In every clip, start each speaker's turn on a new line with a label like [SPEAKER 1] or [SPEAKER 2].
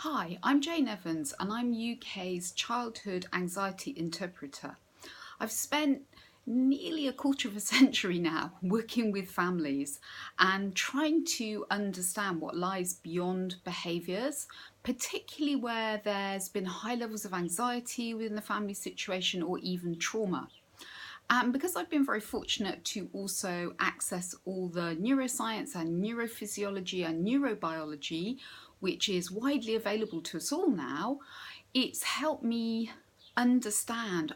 [SPEAKER 1] Hi, I'm Jane Evans and I'm UK's childhood anxiety interpreter. I've spent nearly a quarter of a century now working with families and trying to understand what lies beyond behaviours, particularly where there's been high levels of anxiety within the family situation or even trauma. And because I've been very fortunate to also access all the neuroscience and neurophysiology and neurobiology, which is widely available to us all now, it's helped me understand,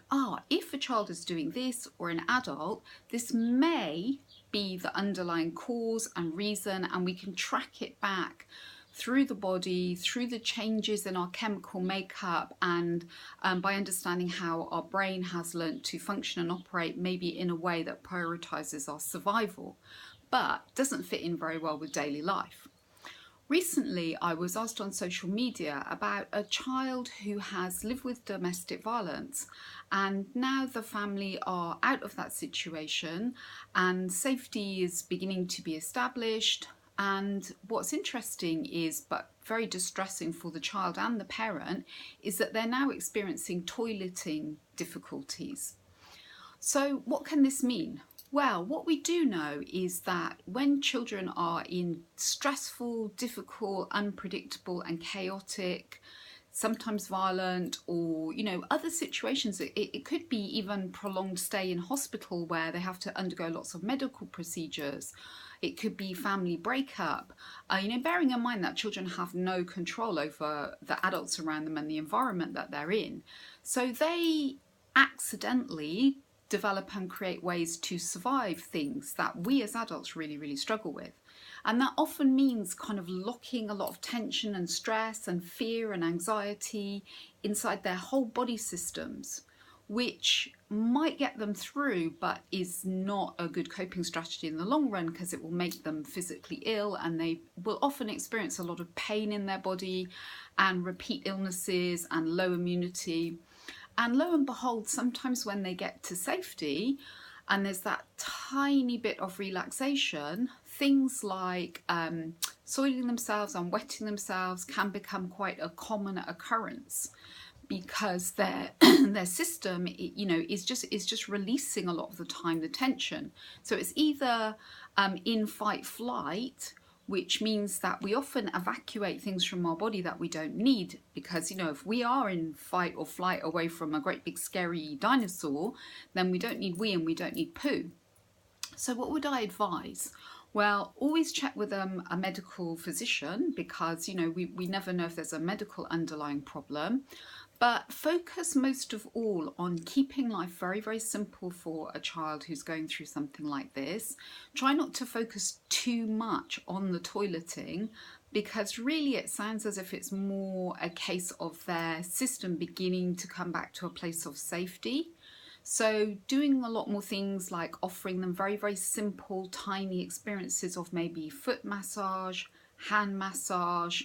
[SPEAKER 1] if a child is doing this or an adult, this may be the underlying cause and reason, and we can track it back through the body, through the changes in our chemical makeup, and by understanding how our brain has learnt to function and operate maybe in a way that prioritizes our survival, but doesn't fit in very well with daily life. Recently, I was asked on social media about a child who has lived with domestic violence, and now the family are out of that situation and safety is beginning to be established. And what's interesting is, but very distressing for the child and the parent, is that they're now experiencing toileting difficulties. So what can this mean? Well, what we do know is that when children are in stressful, difficult, unpredictable and chaotic, sometimes violent, or other situations, it could be even prolonged stay in hospital where they have to undergo lots of medical procedures. It could be family breakup, bearing in mind that children have no control over the adults around them and the environment that they're in. So they accidentally develop and create ways to survive things that we as adults really struggle with. And that often means kind of locking a lot of tension and stress and fear and anxiety inside their whole body systems, which might get them through but is not a good coping strategy in the long run, because it will make them physically ill and they will often experience a lot of pain in their body and repeat illnesses and low immunity. And lo and behold, sometimes when they get to safety and there's that tiny bit of relaxation, things like soiling themselves and wetting themselves can become quite a common occurrence, because their their system is just releasing a lot of the time the tension. So it's either in fight flight, which means that we often evacuate things from our body that we don't need, because if we are in fight or flight away from a great big scary dinosaur, then we don't need wee and we don't need poo. So what would I advise? Well, always check with a medical physician, because we never know if there's a medical underlying problem. But focus most of all on keeping life very simple for a child who's going through something like this. Try not to focus too much on the toileting, because really it sounds as if it's more a case of their system beginning to come back to a place of safety. So doing a lot more things like offering them very simple, tiny experiences of maybe foot massage, hand massage,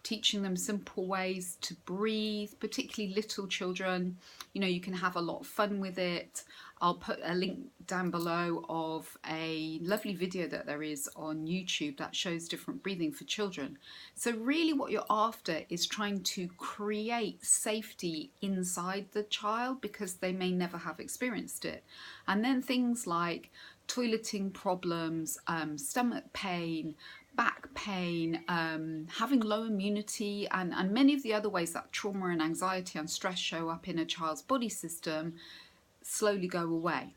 [SPEAKER 1] teaching them simple ways to breathe, particularly little children. You can have a lot of fun with it. I'll put a link down below of a lovely video that there is on YouTube that shows different breathing for children. So really what you're after is trying to create safety inside the child, because they may never have experienced it. And then things like toileting problems, stomach pain, back pain, having low immunity, and many of the other ways that trauma and anxiety and stress show up in a child's body system slowly go away.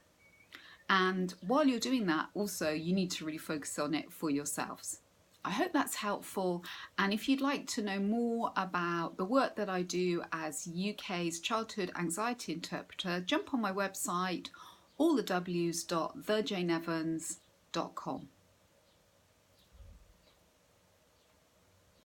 [SPEAKER 1] And while you're doing that, also you need to really focus on it for yourselves. I hope that's helpful, and if you'd like to know more about the work that I do as UK's childhood anxiety interpreter, jump on my website, allthews.thejaneevans.com.